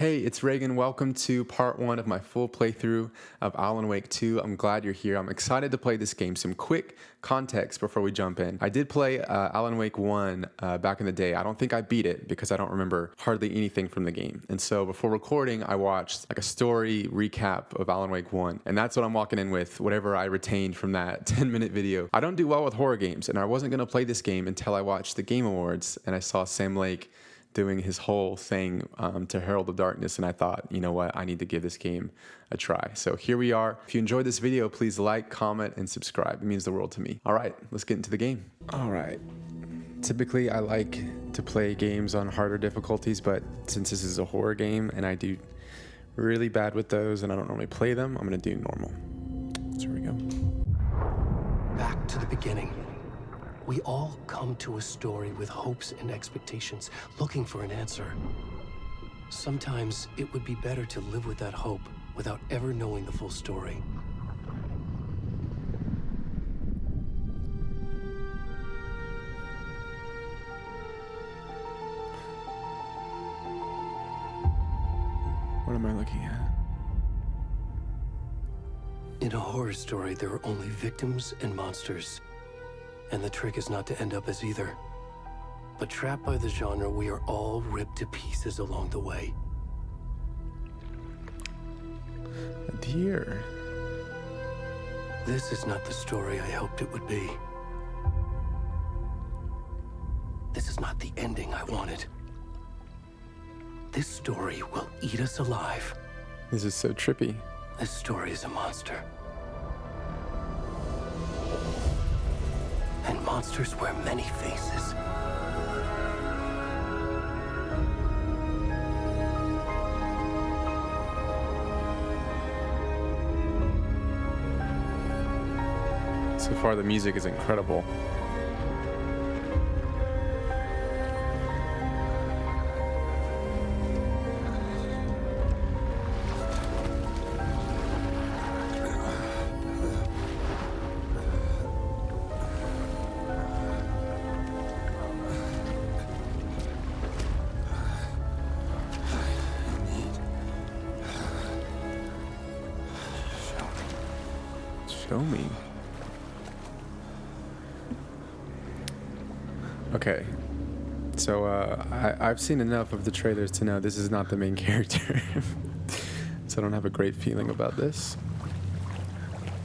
Hey, it's Reagan. Welcome to part one of my full playthrough of Alan Wake 2. I'm glad you're here. I'm excited to play this game. Some quick context before we jump in. I did play Alan Wake 1 back in the day. I don't think I beat it because I don't remember hardly anything from the game. And so before recording, I watched like a story recap of Alan Wake 1. And that's what I'm walking in with, whatever I retained from that 10-minute video. I don't do well with horror games, and I wasn't going to play this game until I watched the Game Awards and I saw Sam Lake doing his whole thing to Herald of Darkness, and I thought, you know what, I need to give this game a try. So here we are. If you enjoyed this video, please like, comment, and subscribe. It means the world to me. All right, let's get into the game. All right. Typically, I like to play games on harder difficulties, but since this is a horror game and I do really bad with those and I don't normally play them, I'm gonna do normal. So here we go. Back to the beginning. We all come to a story with hopes and expectations, looking for an answer. Sometimes it would be better to live with that hope without ever knowing the full story. What am I looking at? In a horror story, there are only victims and monsters. And the trick is not to end up as either. But trapped by the genre, we are all ripped to pieces along the way. A deer. This is not the story I hoped it would be. This is not the ending I wanted. This story will eat us alive. This is so trippy. This story is a monster. And monsters wear many faces. So far, the music is incredible. Show me. Okay, so I've seen enough of the trailers to know this is not the main character. So I don't have a great feeling about this.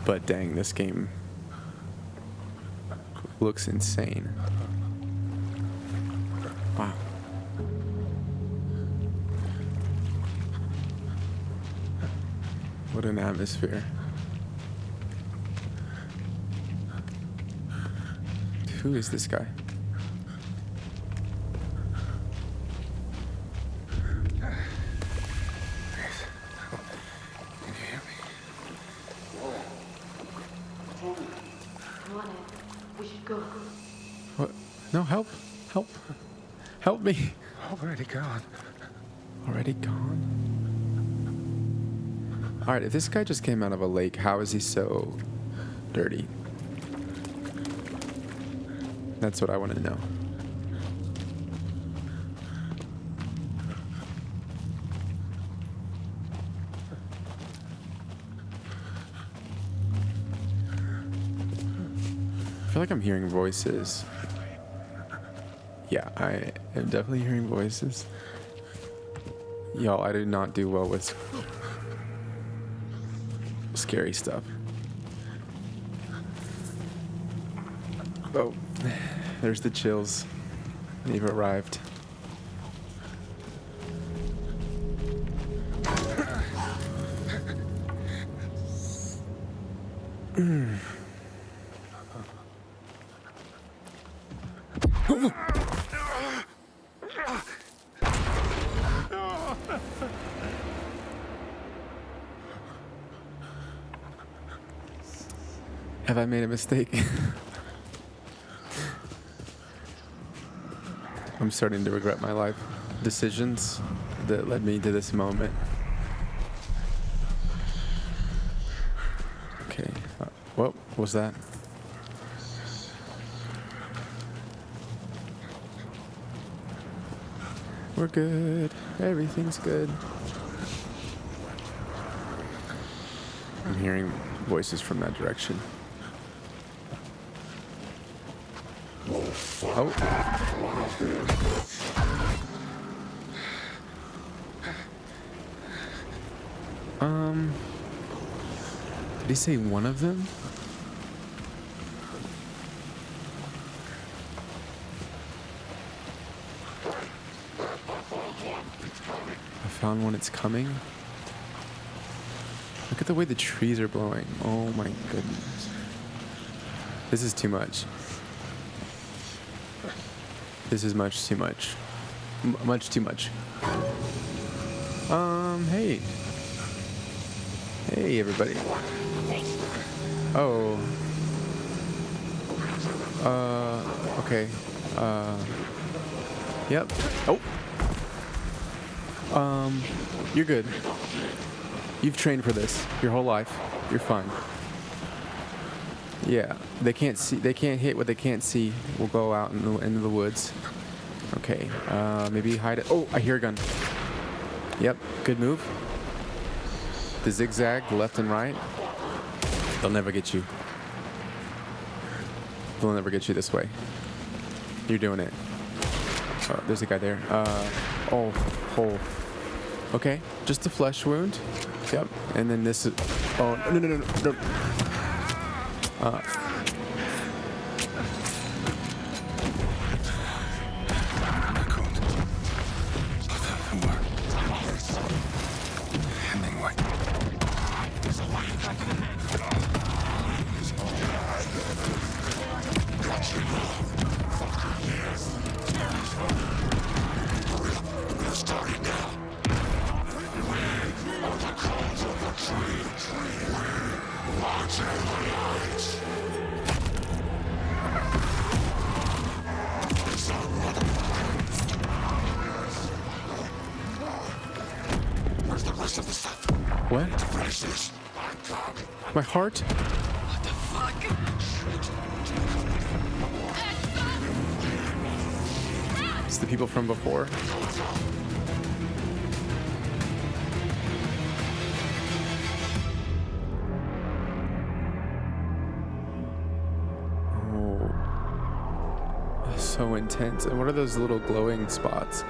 But dang, this game looks insane. Wow. What an atmosphere. Who is this guy? Come on, Ed. We should go. What? No, help. Help. Help me. Already gone. Already gone? Alright, if this guy just came out of a lake, how is he so dirty? That's what I want to know. I feel like I'm hearing voices. Yeah, I am definitely hearing voices. Y'all, I do not do well with scary stuff. Oh, there's the chills. They've arrived. Have I made a mistake? I'm starting to regret my life decisions that led me to this moment. Okay. What was that? We're good. Everything's good. I'm hearing voices from that direction. Oh. Did he say one of them? I found one, it's coming. Look at the way the trees are blowing. Oh my goodness. This is too much. This is much too much. Much too much. Hey. Hey, everybody. Oh. Okay. Yep. Oh. You're good. You've trained for this your whole life. You're fine. Yeah, they can't see. They can't hit what they can't see. We'll go out into the woods. Okay. Maybe hide it. Oh, I hear a gun. Yep. Good move. The zigzag, left and right. They'll never get you. They'll never get you this way. You're doing it. Oh, there's a guy there. Oh. Okay, just a flesh wound. Yep. And then this is. Oh no. What? My heart? What the fuck? It's the people from before. Oh. So intense. And what are those little glowing spots?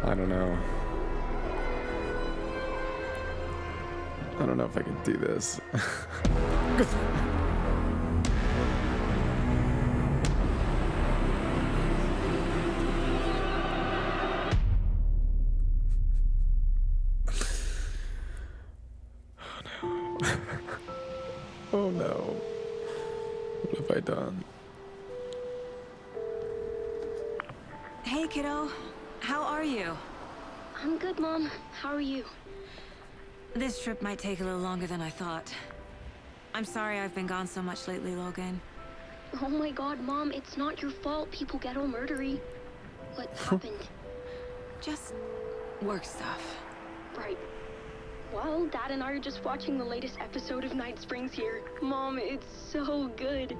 I don't know. I don't know if I can do this. Oh no. What have I done? Hey, kiddo. How are you? I'm good, Mom. How are you? This trip might take a little longer than I thought. I'm sorry I've been gone so much lately, Logan. Oh my god, Mom, it's not your fault people get all murdery. What happened? Just work stuff. Right. Well, Dad and I are just watching the latest episode of Night Springs here. Mom, it's so good.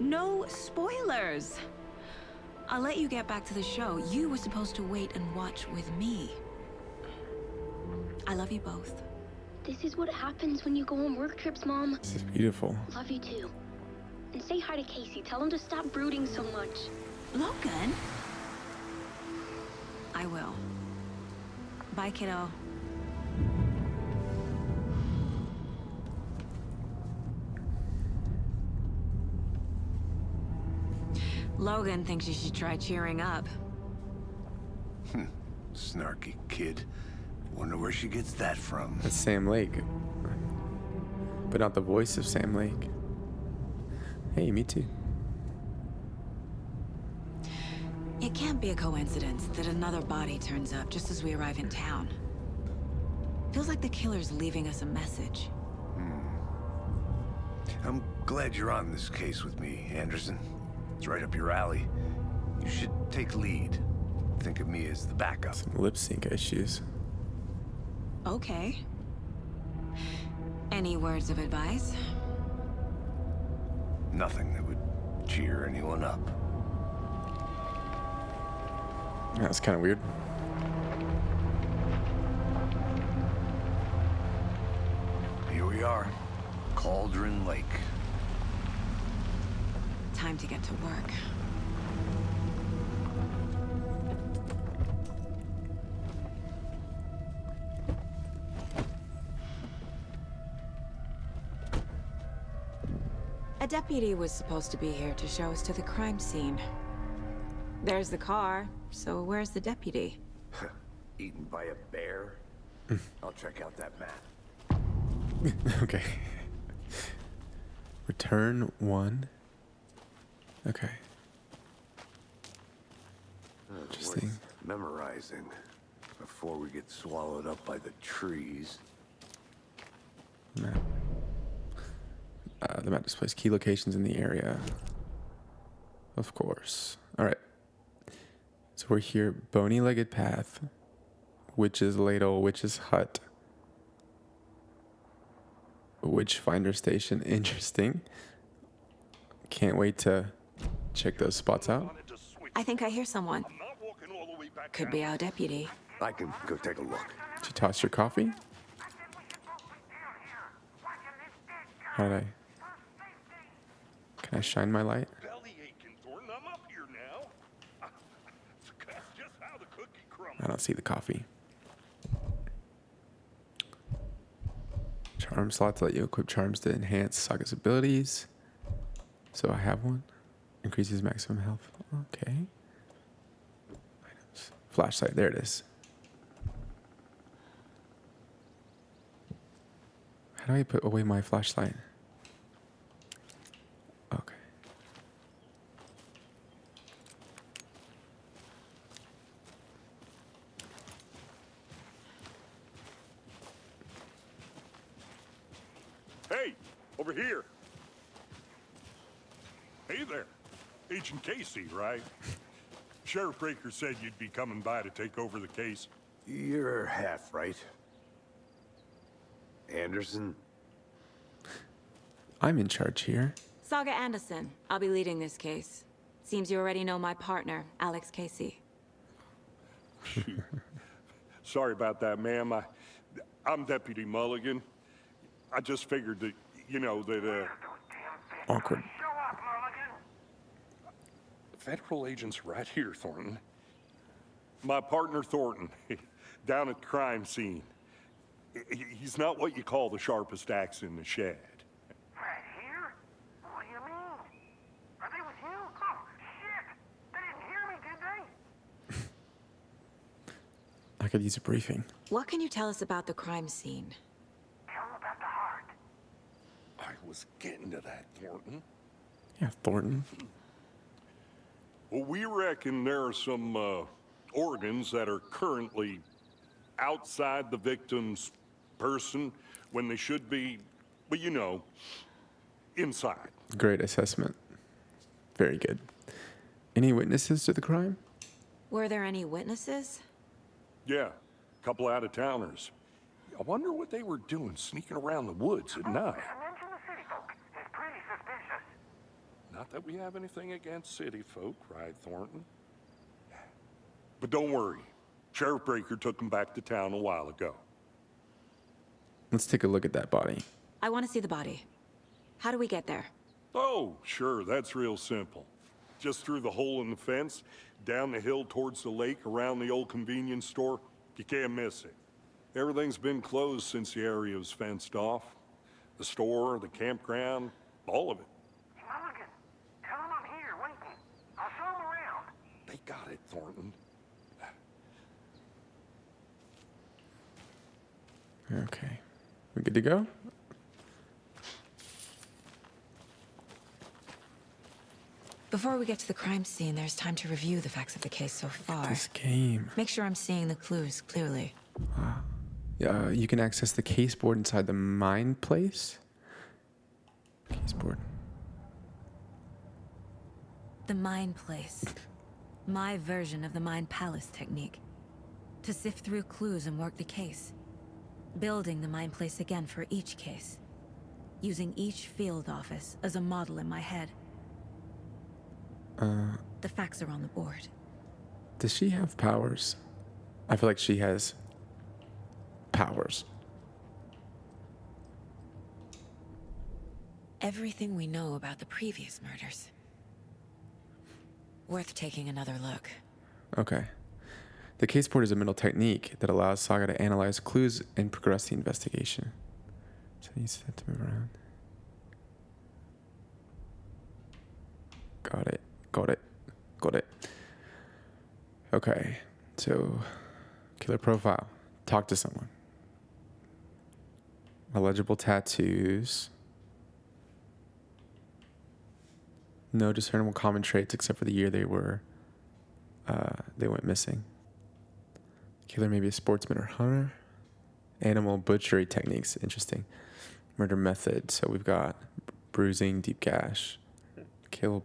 No spoilers! I'll let you get back to the show. You were supposed to wait and watch with me. I love you both. This is what happens when you go on work trips, Mom. This is beautiful. Love you too. And say hi to Casey. Tell him to stop brooding so much. Logan? I will. Bye, kiddo. Logan thinks you should try cheering up. Snarky kid. Wonder where she gets that from. That's Sam Lake. But not the voice of Sam Lake. Hey, me too. It can't be a coincidence that another body turns up just as we arrive in town. Feels like the killer's leaving us a message. I'm glad you're on this case with me, Anderson. It's right up your alley. You should take lead. Think of me as the backup. Some lip sync issues. Okay. Any words of advice? Nothing that would cheer anyone up. That's kind of weird. Here we are, Cauldron Lake. Time to get to work. A deputy was supposed to be here to show us to the crime scene. There's the car, so where's the deputy? Eaten by a bear? I'll check out that map. Okay. Return 1. Okay. Interesting. Worth memorizing before we get swallowed up by the trees. Map. The map displays key locations in the area. Of course. All right. So we're here. Bony-legged path. Witch's ladle. Witch's hut. Witchfinder station. Interesting. Can't wait to check those spots out. I think I hear someone. Could be our deputy. I can go take a look. Did you toss your coffee? How did I? Can I shine my light? Belly aching, Thornton. I'm up here now. That's just how the cookie crumbles. I don't see the coffee. Charm slots let you equip charms to enhance Saga's abilities. So I have one. Increases maximum health. Okay. Items. Flashlight. There it is. How do I put away my flashlight? Okay. Hey, over here. Hey there. Agent Casey, right? Sheriff Breaker said you'd be coming by to take over the case. You're half right. Anderson? I'm in charge here. Saga Anderson. I'll be leading this case. Seems you already know my partner, Alex Casey. Sorry about that, ma'am. I'm Deputy Mulligan. I just figured that, Awkward. federal agent's right here, Thornton. My partner, Thornton, down at the crime scene. He's not what you call the sharpest axe in the shed. Right here? What do you mean? Are they with you? Oh, shit! They didn't hear me, did they? I could use a briefing. What can you tell us about the crime scene? Tell them about the heart. I was getting to that, Thornton. Yeah, Thornton. Well, we reckon there are some organs that are currently outside the victim's person when they should be, well, inside. Great assessment. Very good. Any witnesses to the crime? Were there any witnesses? Yeah, a couple out-of-towners. I wonder what they were doing sneaking around the woods at night. Mention the city folk. It's pretty suspicious. Not that we have anything against city folk, right, Thornton? But don't worry. Sheriff Breaker took them back to town a while ago. Let's take a look at that body. I want to see the body. How do we get there? Oh, sure, that's real simple. Just through the hole in the fence, down the hill towards the lake, around the old convenience store. You can't miss it. Everything's been closed since the area was fenced off. The store, the campground, all of it. Mulligan, tell them I'm here, waiting. I'll show them around. They got it, Thornton. Okay. We good to go? Before we get to the crime scene, there's time to review the facts of the case so far. This game. Make sure I'm seeing the clues clearly. You can access the case board inside the mine place. Case board. The Mind Place. My version of the Mind Palace technique. To sift through clues and work the case. Building the Mind Place again for each case. using each field office as a model in my head. The facts are on the board. Does she have powers? I feel like she has powers. Everything we know about the previous murders. Worth taking another look. Okay. The case board is a mental technique that allows Saga to analyze clues and progress the investigation. So you set to move around. Got it. Got it. Got it. Okay. So, killer profile. Talk to someone. Illegible tattoos. No discernible common traits except for the year they went missing. Killer may be a sportsman or hunter. Animal butchery techniques, interesting. Murder method, so we've got bruising, deep gash. Kill.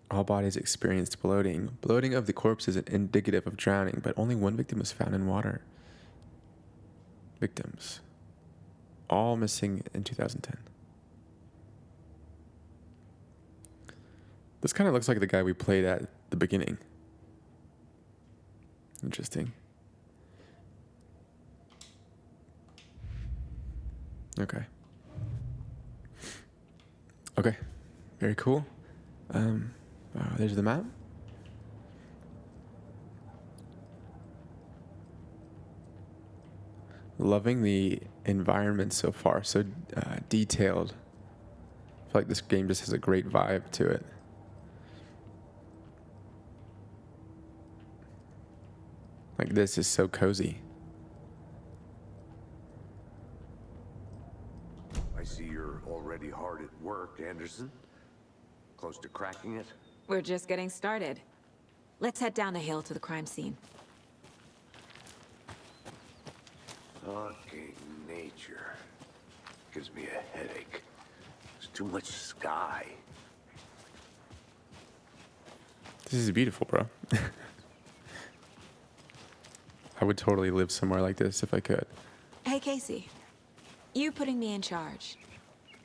All bodies experienced bloating. Bloating of the corpse is indicative of drowning, but only one victim was found in water. Victims. All missing in 2010. This kind of looks like the guy we played at the beginning. Interesting. Okay. Okay. Very cool. There's the map. Loving the environment so far. So detailed. I feel like this game just has a great vibe to it. Like, this is so cozy. I see you're already hard at work, Anderson. Close to cracking it? We're just getting started. Let's head down the hill to the crime scene. Fucking nature. Gives me a headache. There's too much sky. This is beautiful, bro. I would totally live somewhere like this if I could. Hey, Casey. You putting me in charge.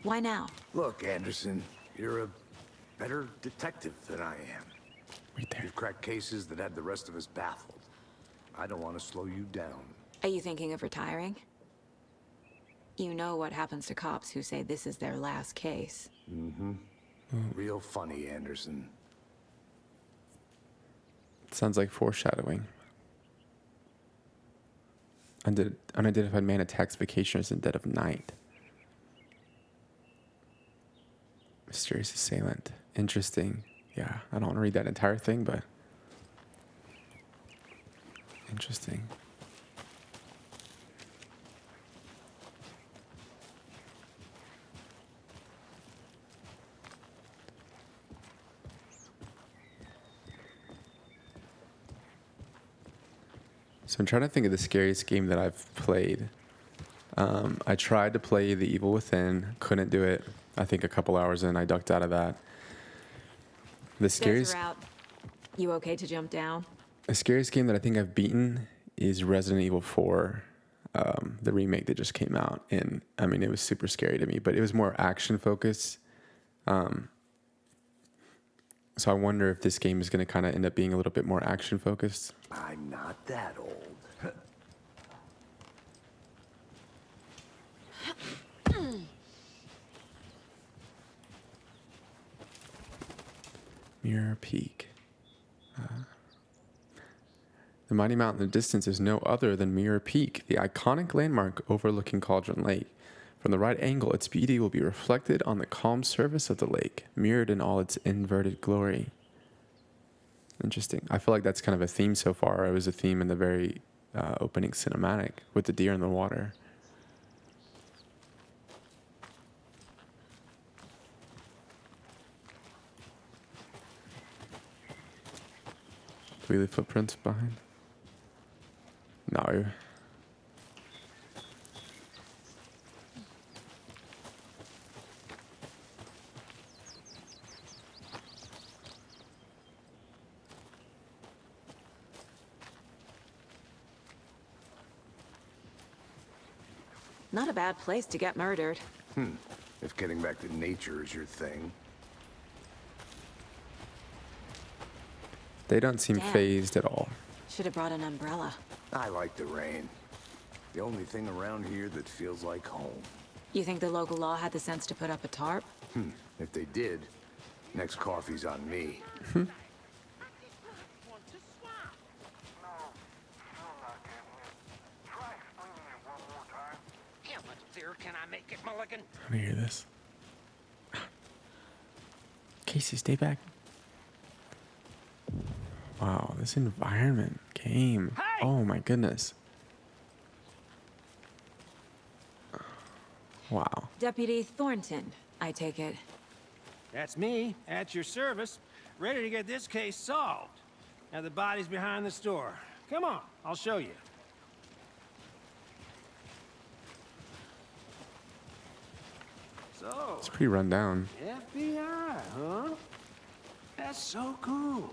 Why now? Look, Anderson, you're a better detective than I am. Right there. You've cracked cases that had the rest of us baffled. I don't want to slow you down. Are you thinking of retiring? You know what happens to cops who say this is their last case. Real funny, Anderson. Sounds like foreshadowing. Unidentified man attacks vacationers in dead of night. Mysterious assailant. Interesting. Yeah, I don't want to read that entire thing, but interesting. So I'm trying to think of the scariest game that I've played. I tried to play The Evil Within, couldn't do it. I think a couple hours in, I ducked out of that. The Stairs scariest, are out. You okay to jump down? the scariest game that I think I've beaten is Resident Evil 4, the remake that just came out. And I mean, it was super scary to me, but it was more action focused. So I wonder if this game is going to kind of end up being a little bit more action focused. I'm not that old. Mirror Peak. The mighty mountain in the distance is no other than Mirror Peak, the iconic landmark overlooking Cauldron Lake. From the right angle, its beauty will be reflected on the calm surface of the lake, mirrored in all its inverted glory. Interesting. I feel like that's kind of a theme so far. It was a theme in the very opening cinematic with the deer in the water. Do we leave footprints behind? No. Not a bad place to get murdered. If getting back to nature is your thing. They don't seem Damn. phased at all. Should have brought an umbrella. I like the rain. The only thing around here that feels like home. You think the local law had the sense to put up a tarp? If they did, next coffee's on me. Want to swap? No, still not getting it. Try explaining it one more time. How much clearer can I make it, Mulligan? Let me hear this. Casey, stay back. Wow, this environment game. Hey! Oh my goodness. Wow. Deputy Thornton, I take it. That's me, at your service, ready to get this case solved. Now the body's behind the store. Come on, I'll show you. So, It's pretty run down. FBI, huh? That's so cool.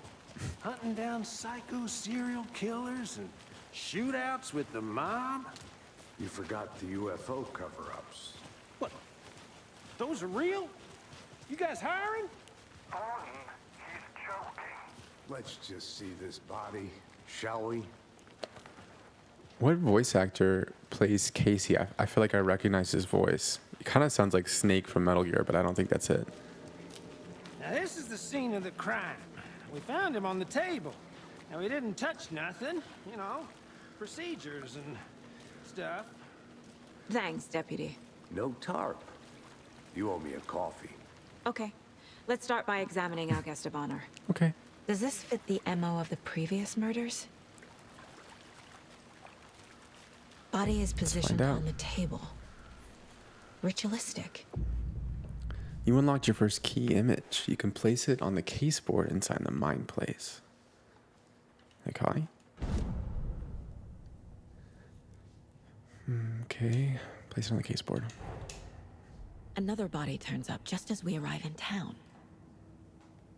Hunting down psycho serial killers and shootouts with the mob. You forgot the UFO cover-ups. What? Those are real? You guys hiring? Thornton, he's joking. Let's just see this body, shall we? What voice actor plays Casey? I feel like I recognize his voice. It kind of sounds like Snake from Metal Gear, but I don't think that's it. Now this is the scene of the crime. We found him on the table. And we didn't touch nothing, you know, procedures and stuff. Thanks, Deputy. No tarp. You owe me a coffee. Okay, let's start by examining our guest of honor. Okay. Does this fit the MO of the previous murders? Body is positioned out. on the table. Ritualistic. You unlocked your first key image. You can place it on the caseboard inside the mind place. Okay. Okay. Place it on the caseboard. Another body turns up just as we arrive in town.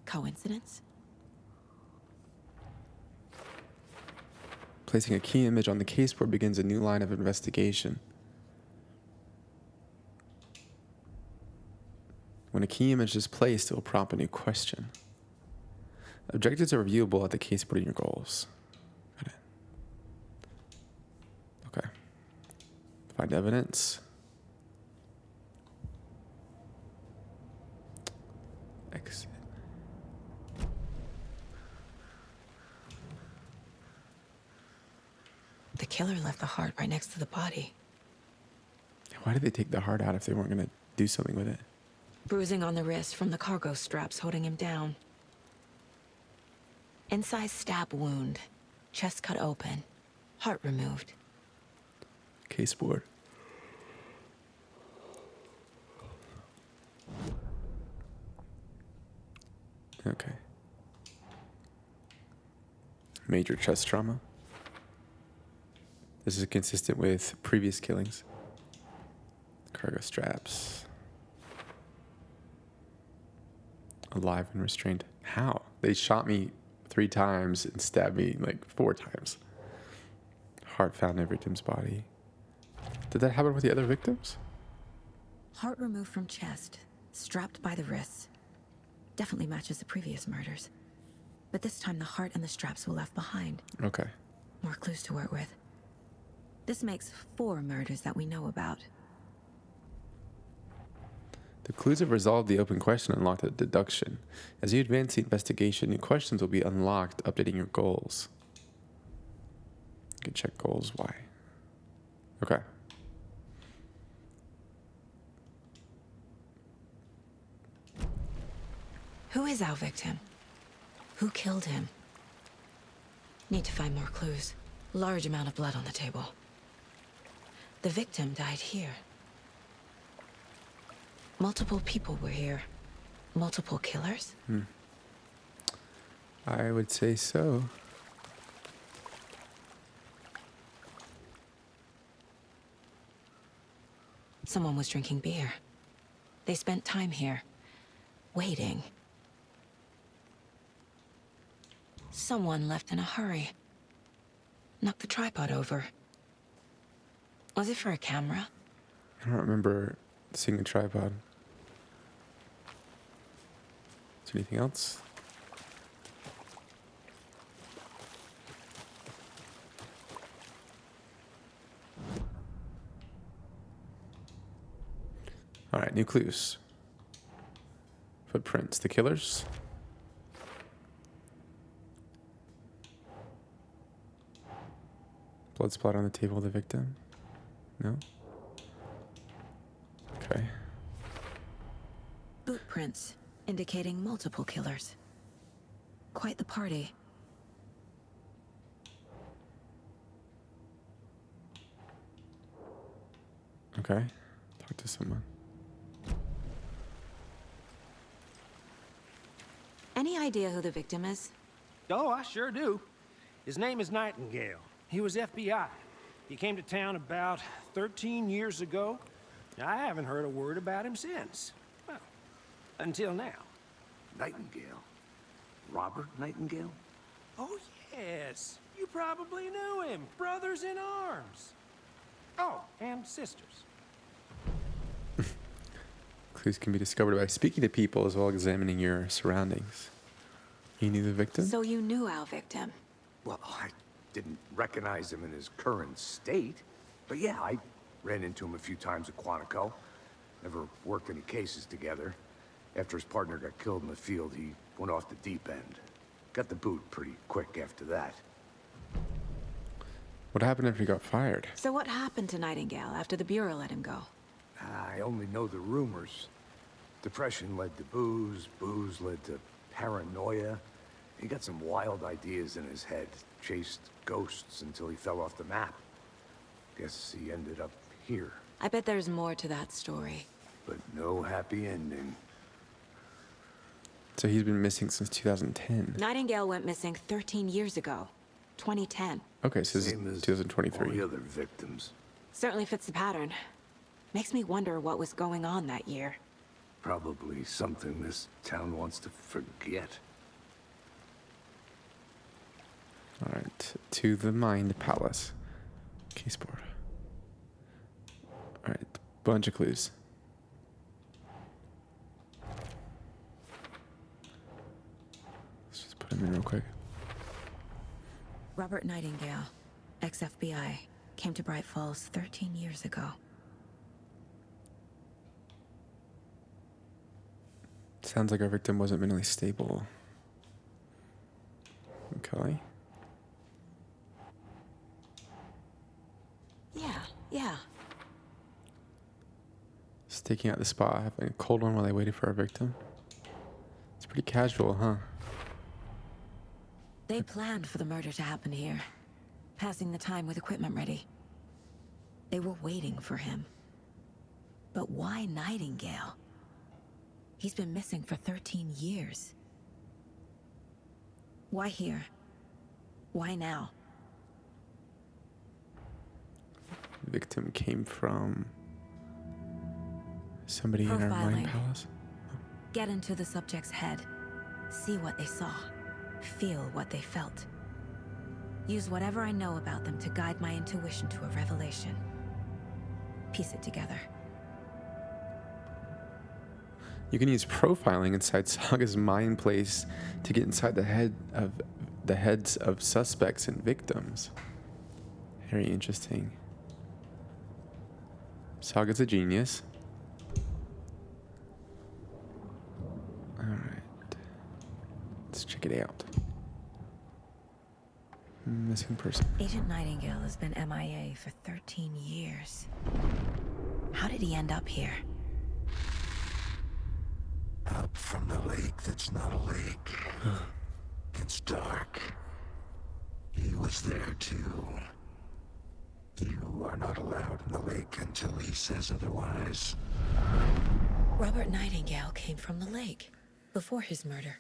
Coincidence? Placing a key image on the caseboard begins a new line of investigation. When a key image is placed, it will prompt a new question. Objectives are reviewable at the caseboard in your goals. Got it. Okay. Find evidence. Exit. The killer left the heart right next to the body. Why did they take the heart out if they weren't going to do something with it? Bruising on the wrist from the cargo straps holding him down. Incised stab wound. Chest cut open. Heart removed. Caseboard. Okay. Major chest trauma. This is consistent with previous killings. Cargo straps. Alive and restrained. How? They shot me 3 times and stabbed me like 4 times. Heart found in victim's body. Did that happen with the other victims? Heart removed from chest. Strapped by the wrists. Definitely matches the previous murders. But this time the heart and the straps were left behind. Okay. More clues to work with. This makes 4 murders that we know about. The clues have resolved the open question and unlocked a deduction. As you advance the investigation, new questions will be unlocked, updating your goals. You can check goals. Why? Okay. Who is our victim? Who killed him? Need to find more clues. Large amount of blood on the table. The victim died here. Multiple people were here. Multiple killers? I would say so. Someone was drinking beer. They spent time here, waiting. Someone left in a hurry. Knocked the tripod over. Was it for a camera? I don't remember seeing a tripod. Is there anything else? All right, new clues. Footprints, the killers. Blood splat on the table of the victim. No? Okay. Boot prints indicating multiple killers. Quite the party. Okay. Talk to someone. Any idea who the victim is? Oh, I sure do. His name is Nightingale. He was FBI. He came to town about 13 years ago. I haven't heard a word about him since. Well, until now. Nightingale? Robert Nightingale? Oh, yes. You probably knew him. Brothers in arms. Oh, and sisters. Clues can be discovered by speaking to people as well as examining your surroundings. You knew the victim? So you knew our victim. Well, I didn't recognize him in his current state. But yeah, I ran into him a few times at Quantico. Never worked any cases together. After his partner got killed in the field, he went off the deep end. Got the boot pretty quick after that. What happened after he got fired? So what happened to Nightingale after the Bureau let him go? I only know the rumors. Depression led to booze, booze led to paranoia. He got some wild ideas in his head, chased ghosts until he fell off the map. Guess he ended up here, I bet there's more to that story. but no happy ending. So he's been missing since 2010. Nightingale went missing 13 years ago. 2010. Okay, so this is Same as all 2023. the other victims. Certainly fits the pattern. Makes me wonder what was going on that year. Probably something this town wants to forget. All right, to the Mind Palace. Case board. All right, bunch of clues. Let's just put them in real quick. Robert Nightingale, ex-FBI, came to Bright Falls 13 years ago. Sounds like our victim wasn't mentally stable. Okay. Yeah. Staking out the spot, having a cold one while they waited for our victim. It's pretty casual, huh? They planned for the murder to happen here, passing the time with equipment ready. They were waiting for him. But why Nightingale? He's been missing for 13 years. Why here? Why now? The victim came from somebody in our Mind Profiling. Palace. Get into the subject's head. See what they saw. Feel what they felt. Use whatever I know about them to guide my intuition to a revelation. Piece it together. You can use profiling inside Saga's mind place to get inside the heads of suspects and victims. Very interesting. Saga's a genius. All right, let's check it out. Missing person. Agent Nightingale has been MIA for 13 years. How did he end up here? Up from the lake that's not a lake. It's dark. He was there too. You are not allowed in the lake until he says otherwise. Robert Nightingale came from the lake before his murder.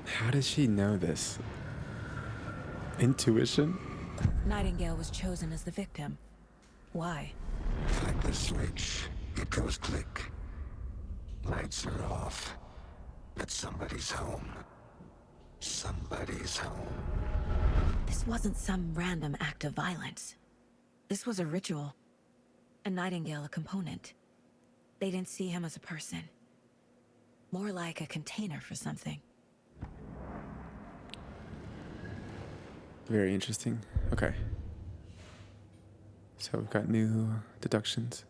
How does she know this? Intuition? Nightingale was chosen as the victim. Why? Flick the switch, it goes click. Lights are off. But somebody's home. Somebody's home. This wasn't some random act of violence. This was a ritual. A Nightingale a component. They didn't see him as a person. More like a container for something. Very interesting. Okay. So we've got new deductions.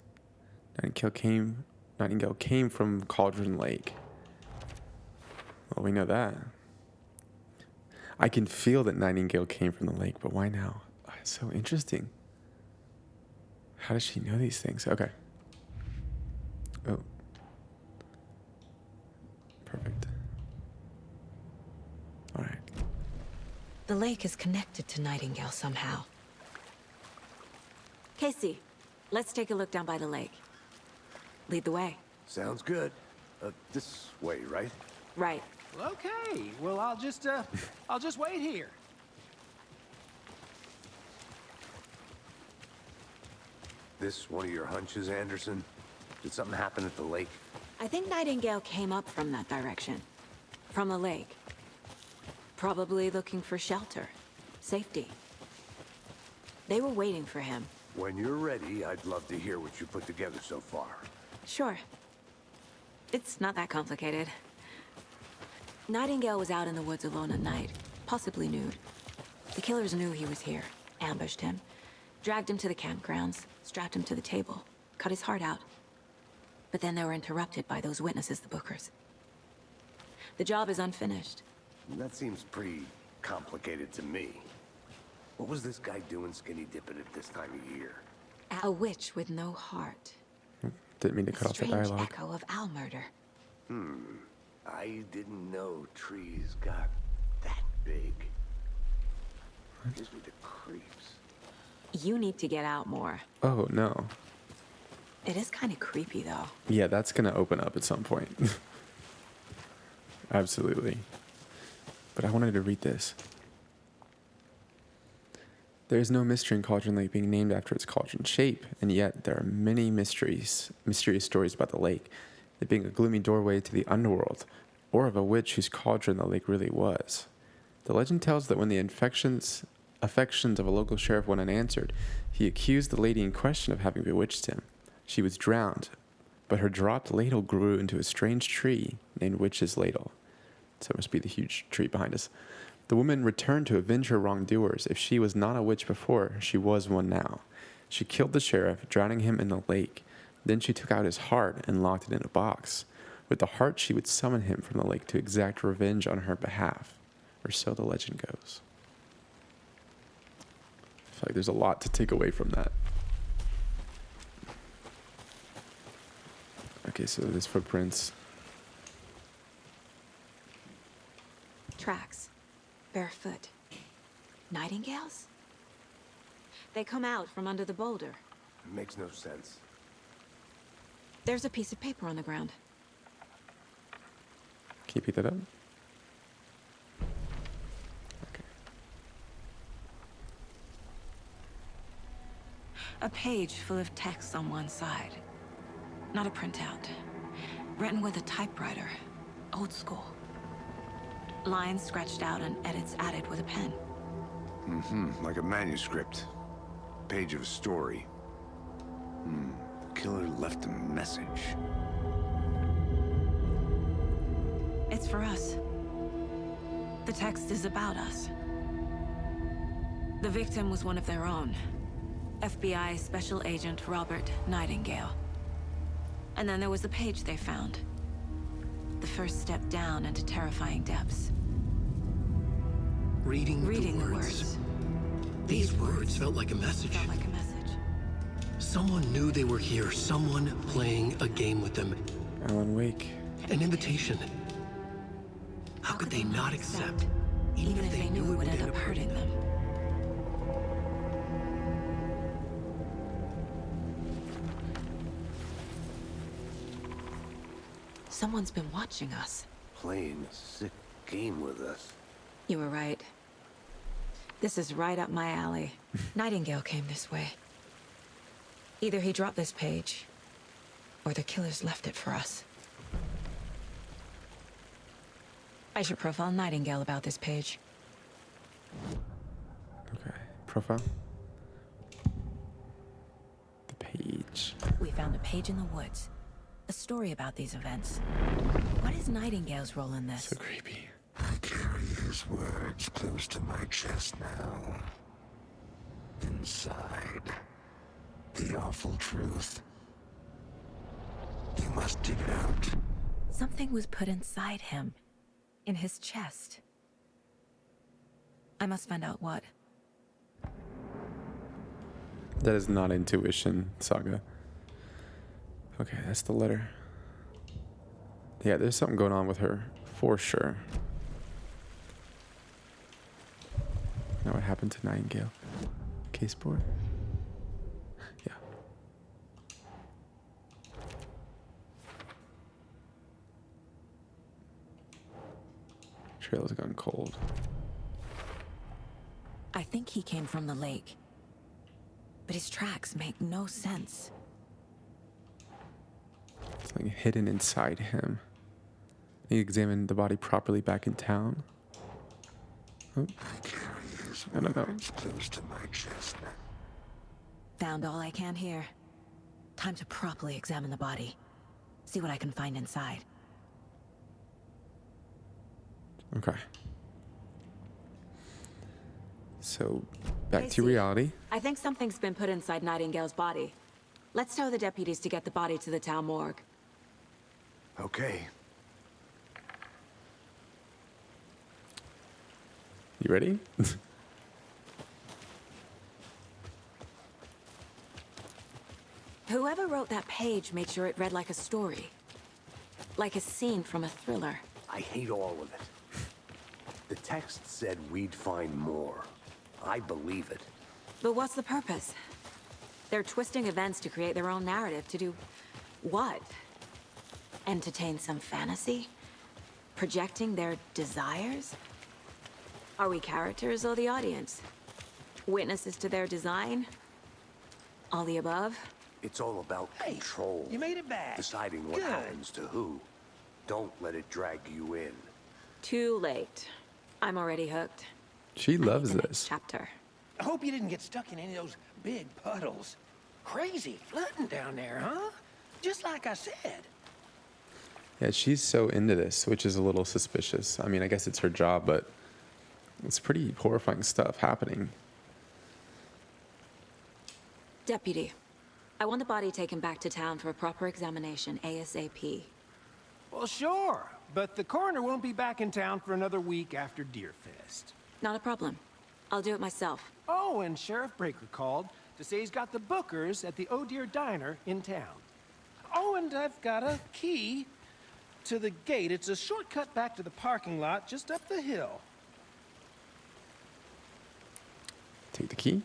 Nightingale came from Cauldron Lake. Well, we know that. I can feel that Nightingale came from the lake, but why now? Oh, it's so interesting. How does she know these things? Okay. Oh. Perfect. All right. The lake is connected to Nightingale somehow. Casey, let's take a look down by the lake. Lead the way. Sounds good. This way, right? Right. Okay, well, I'll just wait here. This one of your hunches, Anderson? Did something happen at the lake? I think Nightingale came up from that direction. From the lake. Probably looking for shelter. Safety. They were waiting for him. When you're ready, I'd love to hear what you put together so far. Sure. It's not that complicated. Nightingale was out in the woods alone at night, possibly nude. The killers knew he was here, ambushed him, dragged him to the campgrounds, strapped him to the table, cut his heart out. But then they were interrupted by those witnesses, the Bookers. The job is unfinished. That seems pretty complicated to me. What was this guy doing skinny dipping at this time of year? A witch with no heart. Didn't mean to cut off the Strange dialogue. echo of owl murder. I didn't know trees got that big. Gives me the creeps. You need to get out more. Oh, no. It is kind of creepy, though. Yeah, that's going to open up at some point. Absolutely. But I wanted to read this. There is no mystery in Cauldron Lake being named after its cauldron shape, and yet there are many mysterious stories about the lake, it being a gloomy doorway to the underworld, or of a witch whose cauldron the lake really was. The legend tells that when the affections of a local sheriff went unanswered, he accused the lady in question of having bewitched him. She was drowned, but her dropped ladle grew into a strange tree named Witch's Ladle. So it must be the huge tree behind us. The woman returned to avenge her wrongdoers. If she was not a witch before, she was one now. She killed the sheriff, drowning him in the lake. Then she took out his heart and locked it in a box. With the heart, she would summon him from the lake to exact revenge on her behalf. Or so the legend goes. I feel like there's a lot to take away from that. Okay, so there's footprints. Tracks. Barefoot. Nightingales? They come out from under the boulder. Makes no sense. There's a piece of paper on the ground. Can you pick that up? Okay. A page full of text on one side. Not a printout. Written with a typewriter. Old school. Lines scratched out and edits added with a pen. Like a manuscript. Page of a story. The killer left a message. It's for us. The text is about us. The victim was one of their own. FBI Special Agent Robert Nightingale. And then there was the page they found. The first step down into terrifying depths. Reading the words. These words felt like a message. Felt like a message. Someone knew they were here. Someone playing a game with them. Alan Wake. An invitation. How could they not accept? Even if they knew it would end up hurting them. Someone's been watching us. Playing a sick game with us. You were right. This is right up my alley. Nightingale came this way. Either he dropped this page, or the killers left it for us. I should profile Nightingale about this page. Okay. Profile. words. We found a page in the woods. A story about these events. What is Nightingale's role in this? So creepy. I carry his words close to my chest now. Inside, the awful truth. You must dig it out. Something was put inside him. In his chest. I must find out what. That is not intuition, Saga. Okay, that's the letter. Yeah, there's something going on with her, for sure. Now what happened to Nightingale? Case board? Yeah. Trail's gone cold. I think he came from the lake. But his tracks make no sense. It's like hidden inside him. He examined the body properly back in town. Oh. I don't know. Close to my chest now. Found all I can here. Time to properly examine the body. See what I can find inside. Okay. So, back to Casey, reality. I think something's been put inside Nightingale's body. Let's tell the deputies to get the body to the town morgue. Okay. You ready? Whoever wrote that page made sure it read like a story. Like a scene from a thriller. I hate all of it. The text said we'd find more. I believe it. But what's the purpose? They're twisting events to create their own narrative. To do what? Entertain some fantasy? Projecting their desires? Are we characters or the audience? Witnesses to their design? All the above? It's all about control. You made it back. Deciding what Good. happens to who. Don't let it drag you in. Too late. I'm already hooked. She loves The next this. chapter. I hope you didn't get stuck in any of those big puddles. Crazy flooding down there, huh? Just like I said. Yeah, she's so into this, which is a little suspicious. I mean, I guess it's her job, but it's pretty horrifying stuff happening. Deputy, I want the body taken back to town for a proper examination ASAP. Well, sure. But the coroner won't be back in town for another week after Deerfest. Not a problem. I'll do it myself. Oh, and Sheriff Breaker called to say he's got the bookers at the Oh Dear Diner in town. Oh, and I've got a key to the gate. It's a shortcut back to the parking lot just up the hill. Take the key.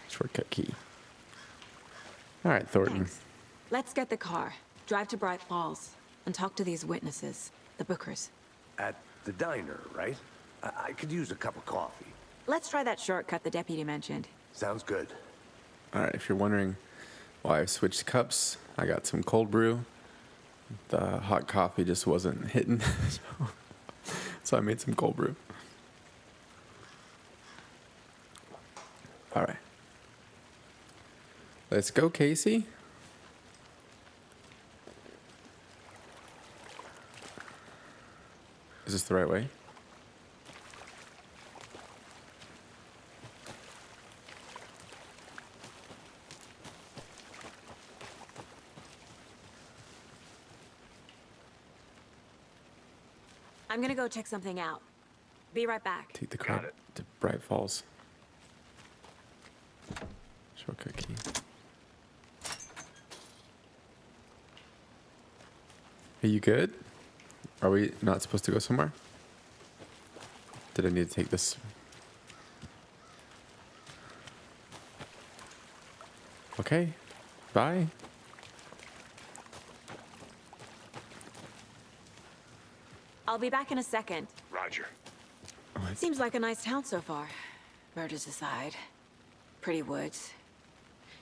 Shortcut key. All right, Thornton. Thanks. Let's get the car, drive to Bright Falls, and talk to these witnesses, the bookers. At the diner, right? I could use a cup of coffee. Let's try that shortcut the deputy mentioned. Sounds good. All right, if you're wondering why I switched cups, I got some cold brew. The hot coffee just wasn't hitting, so I made some cold brew. All right. Let's go, Casey. Is this the right way? I'm gonna go check something out. Be right back. Take the car to Bright Falls. Shortcut key. Are you good? Are we not supposed to go somewhere? Did I need to take this? Okay. Bye. I'll be back in a second. Roger. Seems like a nice town so far. Murders aside. Pretty woods.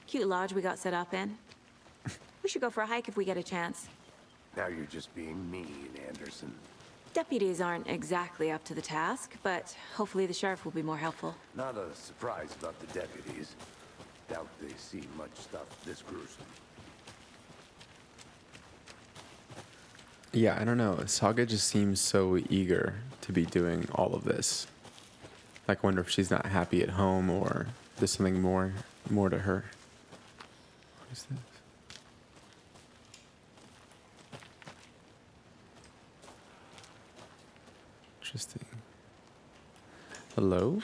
Cute lodge we got set up in. We should go for a hike if we get a chance. Now you're just being mean, Anderson. Deputies aren't exactly up to the task, but hopefully the sheriff will be more helpful. Not a surprise about the deputies. Down seen much stuff this gruesome. Yeah, I don't know. Saga just seems so eager to be doing all of this. Like, I wonder if she's not happy at home or there's something more to her. What is this? Interesting. Hello?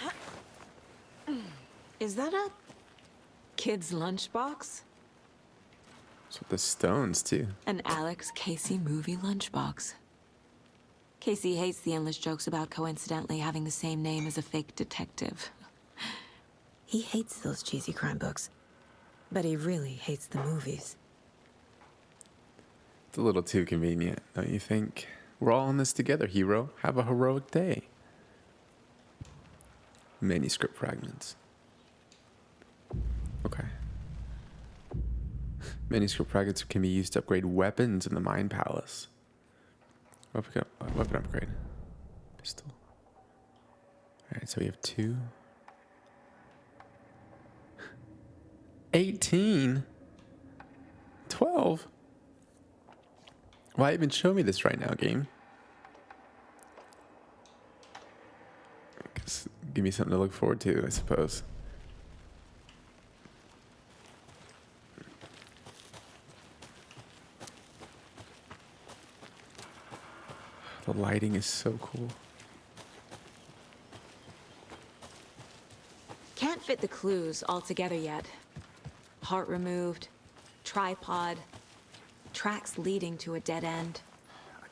Is that a kid's lunchbox? It's with the stones, too. An Alex Casey movie lunchbox. Casey hates the endless jokes about coincidentally having the same name as a fake detective. He hates those cheesy crime books, but he really hates the movies. It's a little too convenient, don't you think? We're all in this together, hero. Have a heroic day. Manuscript fragments. Okay. Manuscript fragments can be used to upgrade weapons in the Mine Palace. Weapon upgrade. Pistol. Alright, so we have 2. 18? 12? Why even show me this right now, game? Just give me something to look forward to, I suppose. The lighting is so cool. Can't fit the clues all together yet. Heart removed, tripod, tracks leading to a dead end.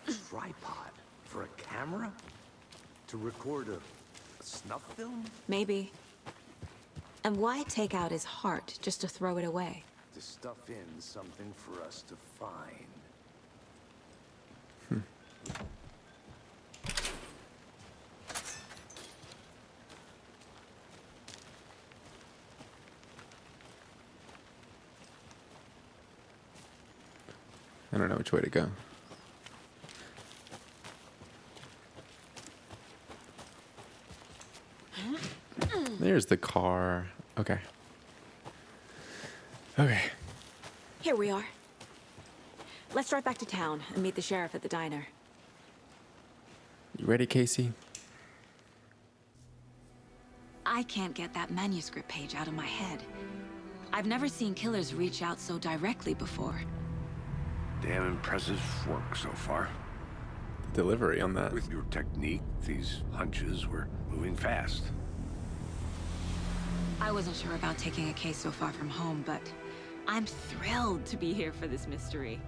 A tripod? For a camera? To record a snuff film? Maybe. And why take out his heart just to throw it away? To stuff in something for us to find. I don't know which way to go. There's the car. Okay. Okay. Here we are. Let's drive back to town and meet the sheriff at the diner. You ready, Casey? I can't get that manuscript page out of my head. I've never seen killers reach out so directly before. Damn impressive work so far. Delivery on that. With your technique, these hunches were moving fast. I wasn't sure about taking a case so far from home, but I'm thrilled to be here for this mystery.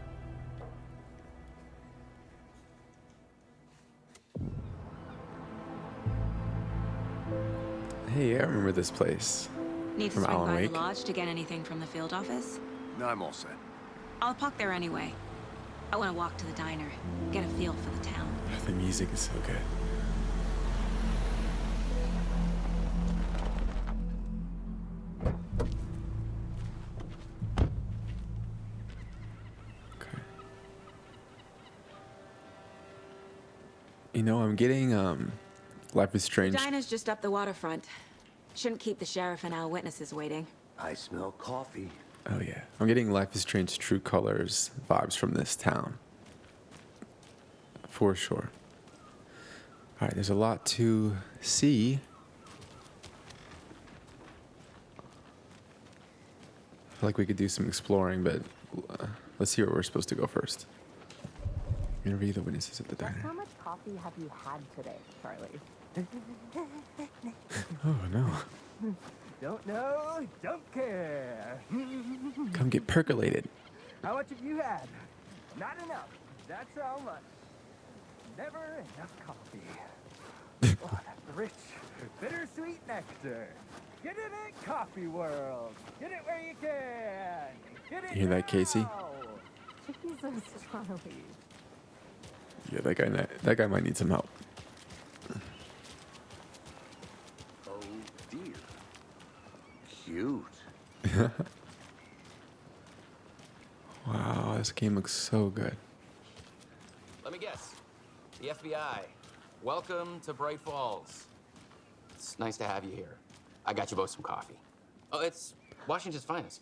Hey, I remember this place. Need to From swing Alan by Wake. the lodge to get anything from the field office? No, I'm all set. I'll park there anyway. I want to walk to the diner, get a feel for the town. The music is so good. Okay. You know, I'm getting Life is The Strange. diner's just up the waterfront. Shouldn't keep the sheriff and our witnesses waiting. I smell coffee. Oh yeah, I'm getting Life is Strange True Colors vibes from this town. For sure. All right, there's a lot to see. I feel like we could do some exploring, but let's see where we're supposed to go first. Interview the witnesses at the diner. How much coffee have you had today, Charlie? Oh no. Don't know, don't care. Come get percolated. How much have you had? Not enough. That's how much. Never enough coffee. Oh, that's rich, bittersweet nectar. Get it in Coffee World. Get it where you can. Get it You hear that, Casey? now. Jesus, Charlie. Yeah, that guy might need some help. Oh dear. Cute. Wow, this game looks so good. Let me guess. The FBI. Welcome to Bright Falls. It's nice to have you here. I got you both some coffee. Oh, it's Washington's finest.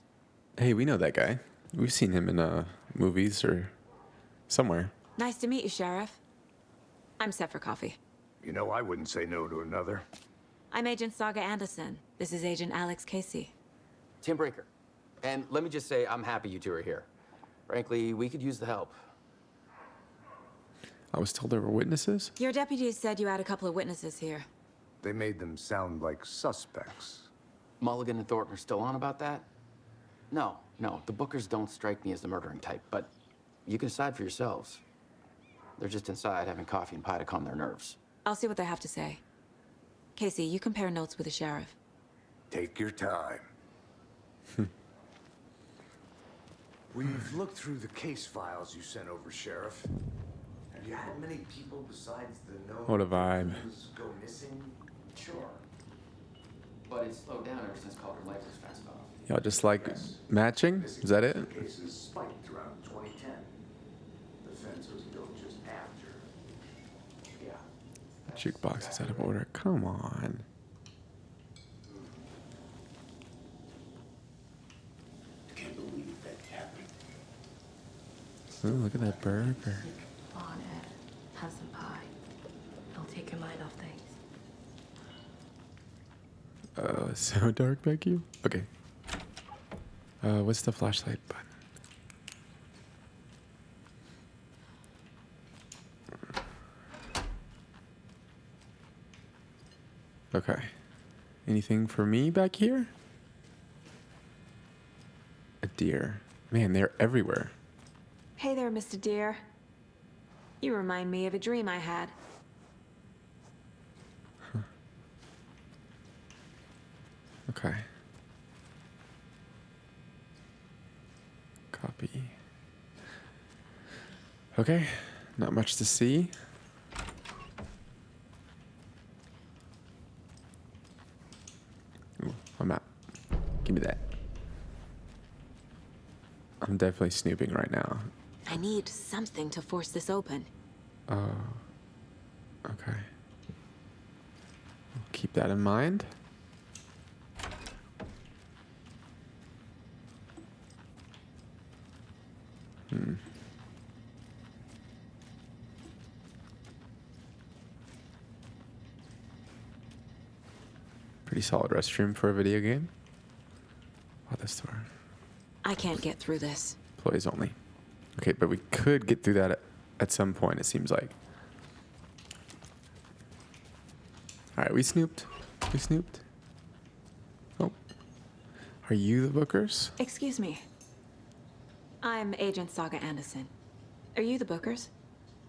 Hey, we know that guy. We've seen him in movies or somewhere. Nice to meet you, Sheriff. I'm set for coffee. You know, I wouldn't say no to another. I'm Agent Saga Anderson. This is Agent Alex Casey. Tim Breaker. And let me just say, I'm happy you two are here. Frankly, we could use the help. I was told there were witnesses. Your deputies said you had a couple of witnesses here. They made them sound like suspects. Mulligan and Thornton are still on about that? No, the Bookers don't strike me as the murdering type, but you can decide for yourselves. They're just inside having coffee and pie to calm their nerves. I'll see what they have to say. Casey, you compare notes with the sheriff. Take your time. We've looked through the case files you sent over, Sheriff. Have you had many people besides the known What a vibe. victims go missing? Sure. But it's slowed down ever since Calder Lake was fenced off. Y'all just like matching? Is that it? Cases spiked around 2010. The fence was built just after. Yeah. Jukebox is out of order. Come on. Can't believe that happened. Ooh, look at that burger. Come on, Ed. Have some pie. It'll take your mind off things. Oh, it's so dark back you. Okay. What's the flashlight button? Okay. Anything for me back here? A deer. Man, they're everywhere. Hey there, Mr. Deer. You remind me of a dream I had. Okay. Copy. Okay, not much to see. Ooh, a map. Give me that. I'm definitely snooping right now. I need something to force this open. Oh. Okay. I'll keep that in mind. Pretty solid restroom for a video game. Oh, this door. I can't get through this. Employees only. Okay, but we could get through that at some point, it seems like. Alright, we snooped. We snooped. Oh. Are you the Bookers? Excuse me. I'm Agent Saga Anderson. Are you the Bookers?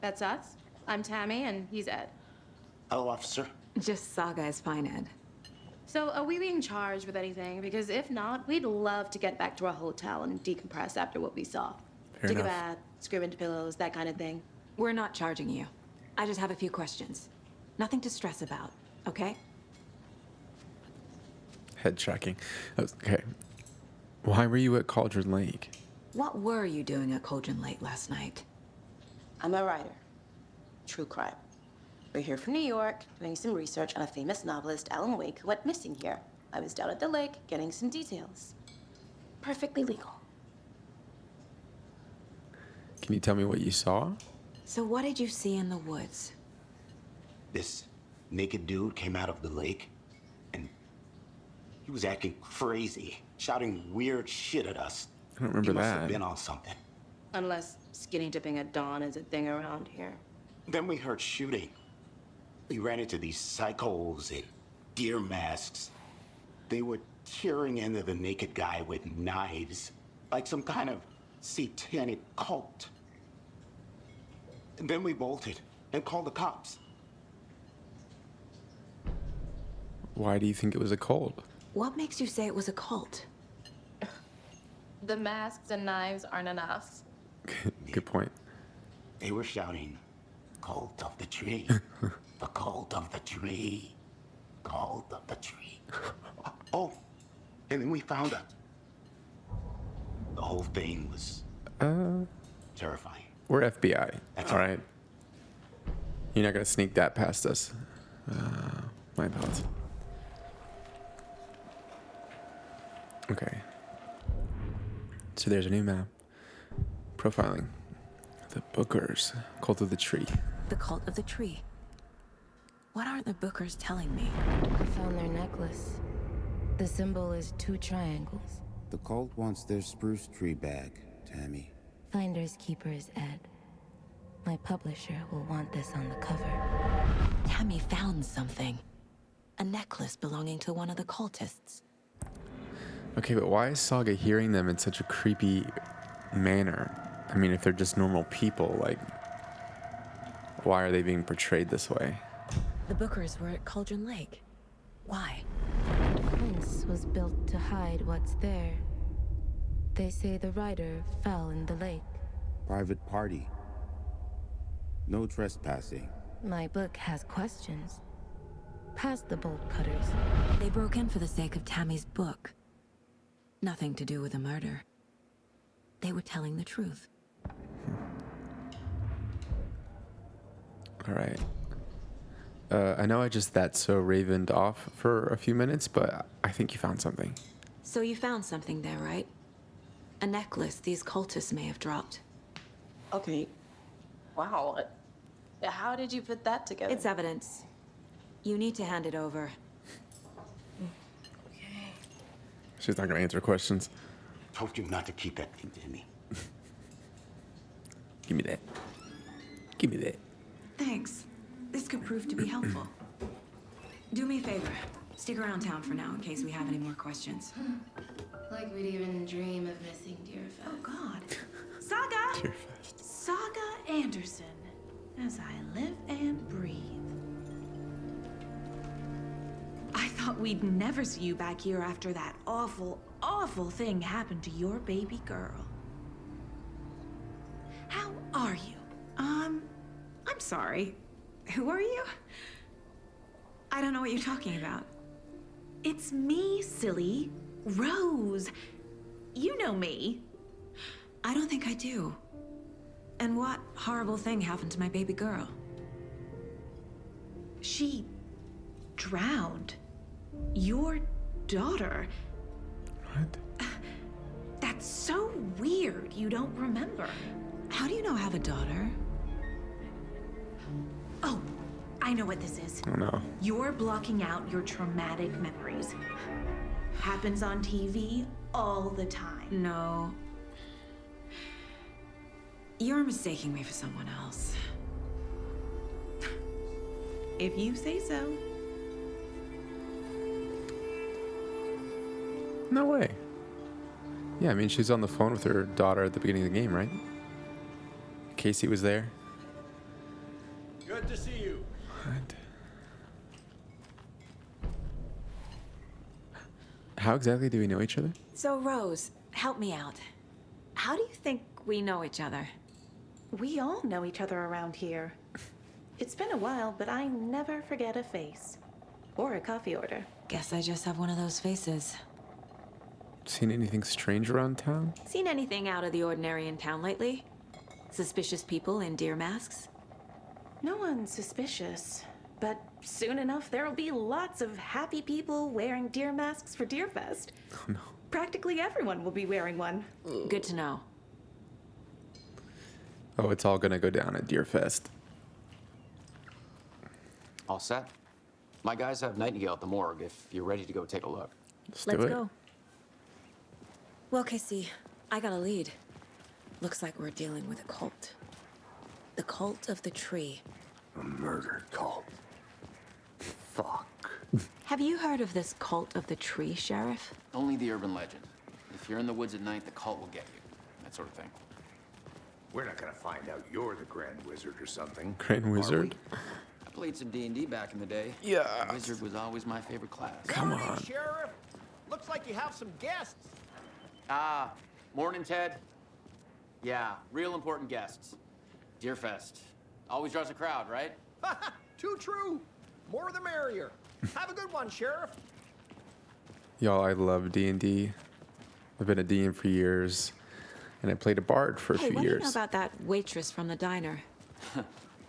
That's us. I'm Tammy, and he's Ed. Hello, officer. Just Saga is fine, Ed. So, are we being charged with anything? Because if not, we'd love to get back to our hotel and decompress after what we saw. Fair Take enough. a bath, scream into pillows, that kind of thing. We're not charging you. I just have a few questions. Nothing to stress about, okay? Head tracking. Okay. Why were you at Cauldron Lake? What were you doing at Cauldron Lake last night? I'm a writer. True crime. We're here from New York, doing some research on a famous novelist, Alan Wake, who went missing here. I was down at the lake, getting some details. Perfectly legal. Can you tell me what you saw? So what did you see in the woods? This naked dude came out of the lake, and he was acting crazy, shouting weird shit at us. I don't remember He must that. have been on something. Unless skinny dipping at dawn is a thing around here. Then we heard shooting. We ran into these psychos in deer masks. They were tearing into the naked guy with knives, like some kind of satanic cult. And then we bolted and called the cops. Why do you think it was a cult? What makes you say it was a cult? The masks and knives aren't enough. Good point. They were shouting, "Cult of the tree, the cult of the tree, cult of the tree." Oh, and then we found it. The whole thing was terrifying. We're FBI. That's All all. right. You're not gonna sneak that past us. My apologies. Okay. So there's a new map. Profiling. The Bookers. Cult of the Tree. The Cult of the Tree. What aren't the Bookers telling me? I found their necklace. The symbol is 2 triangles. The cult wants their spruce tree back, Tammy. Finders keepers, Ed. My publisher will want this on the cover. Tammy found something. A necklace belonging to one of the cultists. Okay, but why is Saga hearing them in such a creepy manner? I mean, if they're just normal people, like, why are they being portrayed this way? The Bookers were at Cauldron Lake. Why? The fence was built to hide what's there. They say the rider fell in the lake. Private party. No trespassing. My book has questions. Past the bolt cutters. They broke in for the sake of Tammy's book. Nothing to do with a murder. They were telling the truth. All right. I know I just ravened off for a few minutes, but I think you found something. So you found something there, right? A necklace these cultists may have dropped. Okay. Wow. How did you put that together? It's evidence. You need to hand it over. Okay. She's not gonna answer questions. Told you not to keep that thing to me. Give me that. Give me that. Thanks. This could prove to be helpful. Do me a favor. Stick around town for now in case we have any more questions. Like we'd even dream of missing Deerfest. Oh, God. Saga! Deerfest. Saga Anderson. As I live and breathe. I thought we'd never see you back here after that awful, awful thing happened to your baby girl. How are you? I'm sorry. Who are you? I don't know what you're talking about. It's me, silly. Rose. You know me. I don't think I do. And what horrible thing happened to my baby girl? She drowned. Your daughter. What? That's so weird you don't remember. How do you know I have a daughter? Oh, I know what this is. Oh no. You're blocking out your traumatic memories. Happens on TV all the time. No. You're mistaking me for someone else. If you say so. No way. Yeah, I mean, she's on the phone with her daughter at the beginning of the game, right? Casey was there. Good to see you. What? How exactly do we know each other? So, Rose, help me out. How do you think we know each other? We all know each other around here. It's been a while, but I never forget a face. Or a coffee order. Guess I just have one of those faces. Seen anything strange around town? Seen anything out of the ordinary in town lately? Suspicious people in deer masks? No one's suspicious. But soon enough, there'll be lots of happy people wearing deer masks for Deerfest. Oh no. Practically everyone will be wearing one. Good to know. Oh, it's all gonna go down at Deerfest. All set? My guys have Nightingale at the morgue if you're ready to go take a look. Let's go. Well, Casey, I got a lead. Looks like we're dealing with a cult. The Cult of the Tree. A murder cult. Fuck. Have you heard of this Cult of the Tree, Sheriff? Only the urban legend. If you're in the woods at night, the cult will get you. That sort of thing. We're not gonna find out you're the Grand Wizard or something. Grand Wizard? I played some D&D back in the day. Yeah. The Wizard was always my favorite class. Come Morning, on. Sheriff. Looks like you have some guests. Ah, morning, Ted. Yeah, real important guests. Deerfest. Always draws a crowd, right? Too true. More the merrier. Have a good one, Sheriff. Y'all, I love D&D. I've been a DM for years, and I played a bard for a few what years. do you know about that waitress from the diner?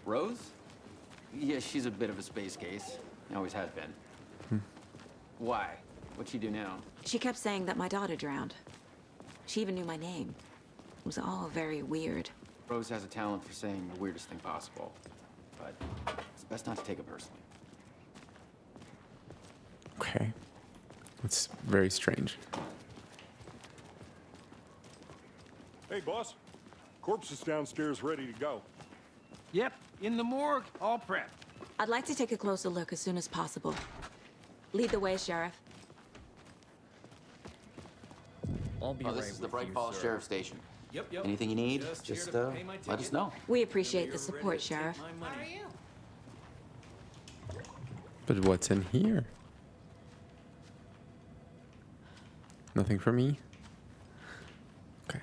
Rose? Yeah, she's a bit of a space case. Always has been. Why? What'd she do now? She kept saying that my daughter drowned. She even knew my name. It was all very weird. Rose has a talent for saying the weirdest thing possible, but it's best not to take it personally. Okay. It's very strange. Hey, boss. Corpse is downstairs ready to go. Yep, in the morgue, all prepped. I'd like to take a closer look as soon as possible. Lead the way, Sheriff. I'll be this is the Bright Falls Sheriff Station. Yep. Anything you need, just let us know. We appreciate the support, Sheriff. How are you? But what's in here? Nothing for me? Okay.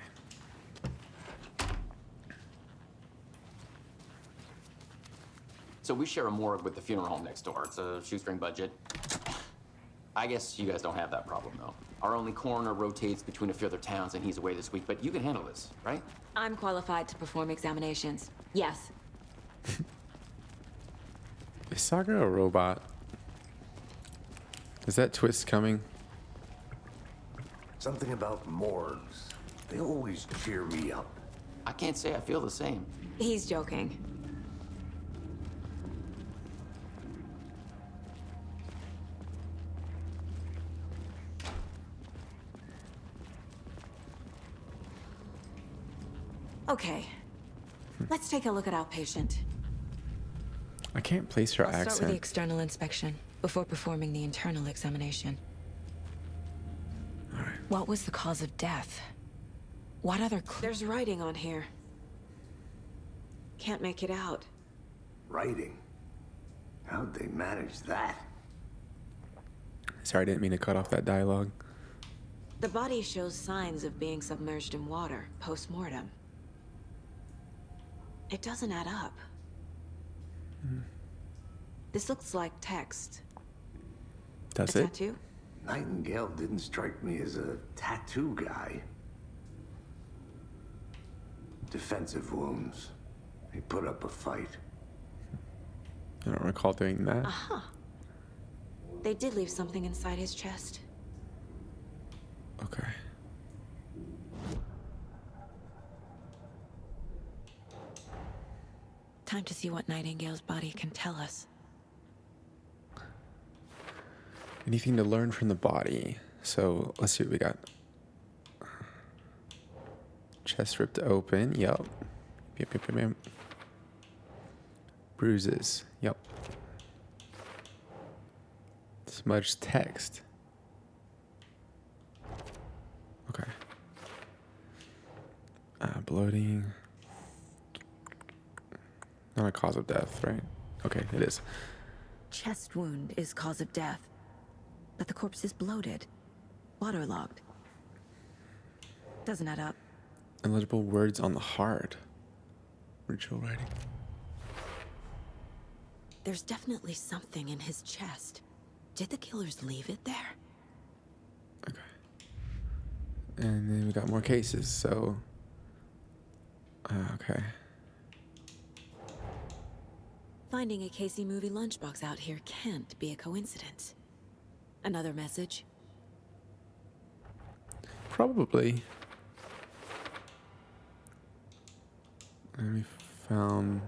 So we share a morgue with the funeral home next door. It's a shoestring budget. I guess you guys don't have that problem, though. Our only coroner rotates between a few other towns, and he's away this week, but you can handle this, right? I'm qualified to perform examinations. Yes. Is Saga a robot? Is that twist coming? Something about morgues. They always cheer me up. I can't say I feel the same. He's joking. Okay. Let's take a look at our patient. I can't place her I'll start with the accent. external inspection before performing the internal examination. All right. What was the cause of death? What other There's writing on here. Can't make it out. Writing? How'd they manage that? Sorry, I didn't mean to cut off that dialogue. The body shows signs of being submerged in water post-mortem. It doesn't add up. This looks like text. That's a it? tattoo? Nightingale didn't strike me as a tattoo guy. Defensive wounds. He put up a fight. I don't recall doing that. Uh-huh. They did leave something inside his chest. Okay. Time to see what Nightingale's body can tell us. Anything to learn from the body. So let's see what we got. Chest ripped open. Yep. Yep. Bruises. Yep. Smudged text. Okay. Bloating. Not a cause of death, right? Okay, it is. Chest wound is cause of death. But the corpse is bloated. Waterlogged. Doesn't add up. Illegible words on the heart. Ritual writing. There's definitely something in his chest. Did the killers leave it there? Okay. And then we got more cases, so... okay. Finding a Casey movie lunchbox out here can't be a coincidence. Another message? Probably. And we found...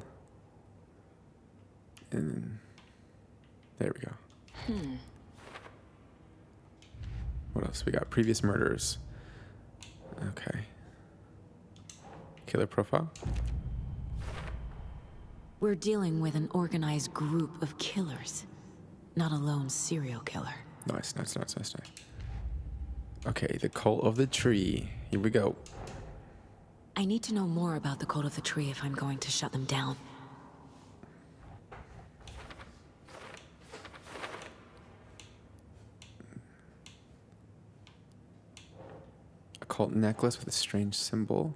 And there we go. What else? We got previous murders. Okay. Killer profile. We're dealing with an organized group of killers, not a lone serial killer. Nice. Okay, the cult of the tree. Here we go. I need to know more about the cult of the tree if I'm going to shut them down. Occult necklace with a strange symbol.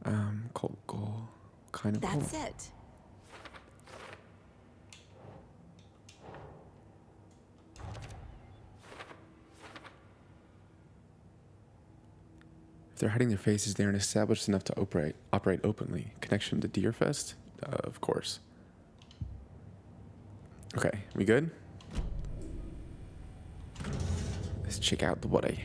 Occult goal. Kind of That's goal. it. If they're hiding their faces, they aren't established enough to operate openly. Connection to Deerfest? Of course. Okay, we good? Let's check out the body.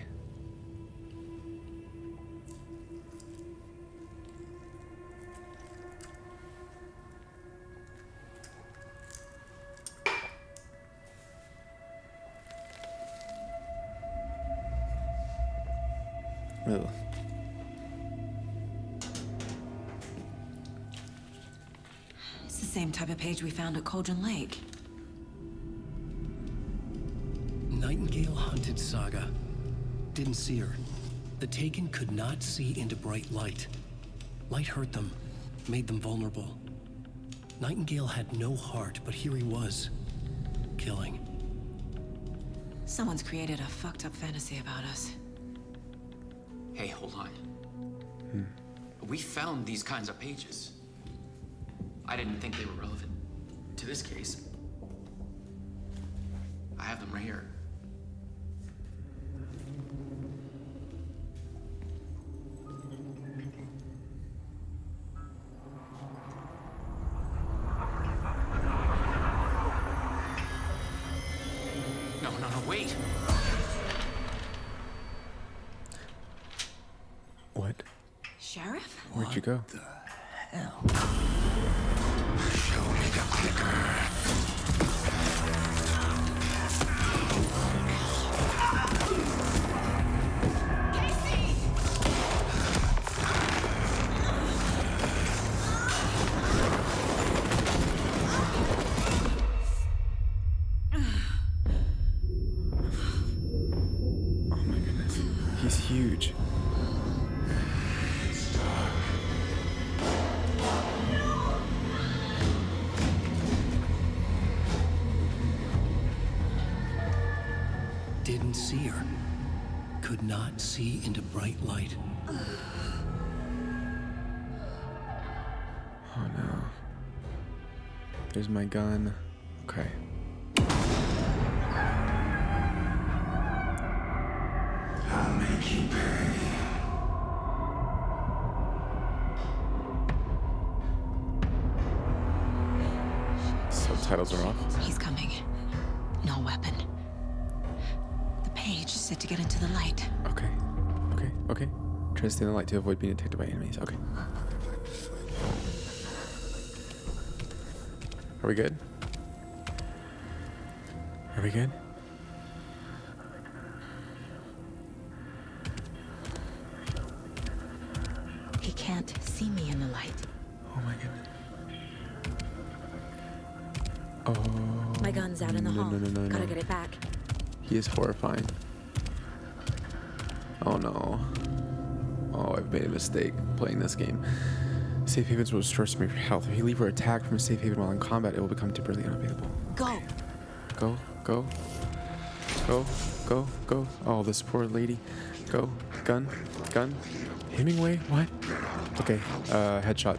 Ugh. It's the same type of page we found at Cauldron Lake. Nightingale hunted Saga. Didn't see her. The Taken could not see into bright light. Light hurt them, made them vulnerable. Nightingale had no heart, but here he was, killing. Someone's created a fucked up fantasy about us. Hey, hold on. We found these kinds of pages. I didn't think they were relevant to this case. I have them right here. No, wait! What? Sheriff? Where'd you go? Show me the clicker. Oh my goodness. He's huge. Didn't see her. Could not see into bright light. Oh no. There's my gun. Okay. I'll make you pay. Subtitles are off. He's coming. No weapon. The page said to get into the light. Okay. Okay. Try to stay in the light to avoid being detected by enemies. Okay. Are we good? Are we good? He can't see me in the light. Oh my goodness. Oh. My gun's out in the hall. Gotta get it back. He is horrifying. Oh no. Oh, I've made a mistake playing this game. Safe havens will restore some of your health. If you leave or attack from a safe haven while in combat, it will become temporarily unavailable. Go. Go. Oh, this poor lady. Go. Gun. Hemingway? What? Okay. Headshot.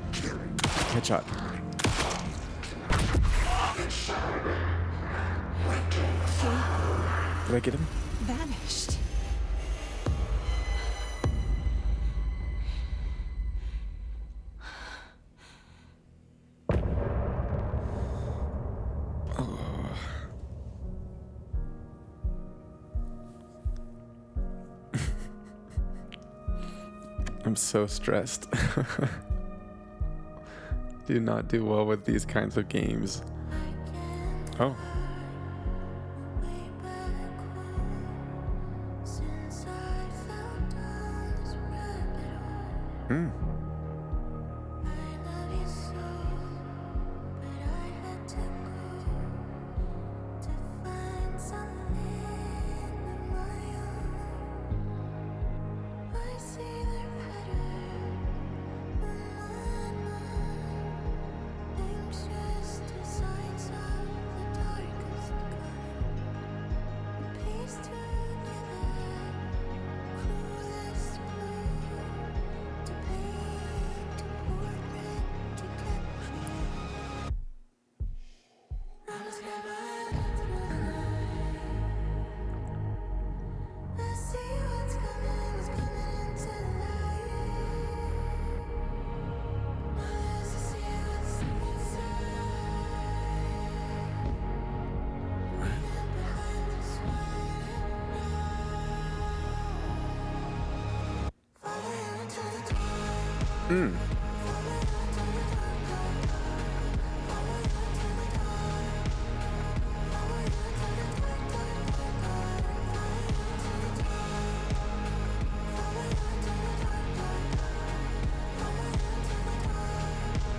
Did I get him? Vanished. I'm so stressed. Do not do well with these kinds of games. Oh.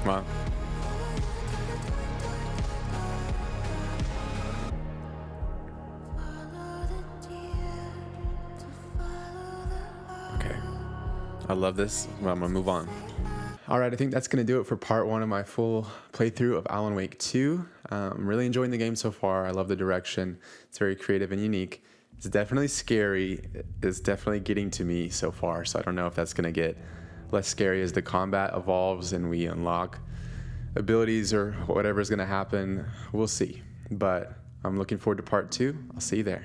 Come on. Okay. I love this. Well, I'm gonna move on. All right, I think that's going to do it for part 1 of my full playthrough of Alan Wake 2. I'm really enjoying the game so far. I love the direction. It's very creative and unique. It's definitely scary. It's definitely getting to me so far, so I don't know if that's going to get less scary as the combat evolves and we unlock abilities or whatever's going to happen. We'll see. But I'm looking forward to part 2. I'll see you there.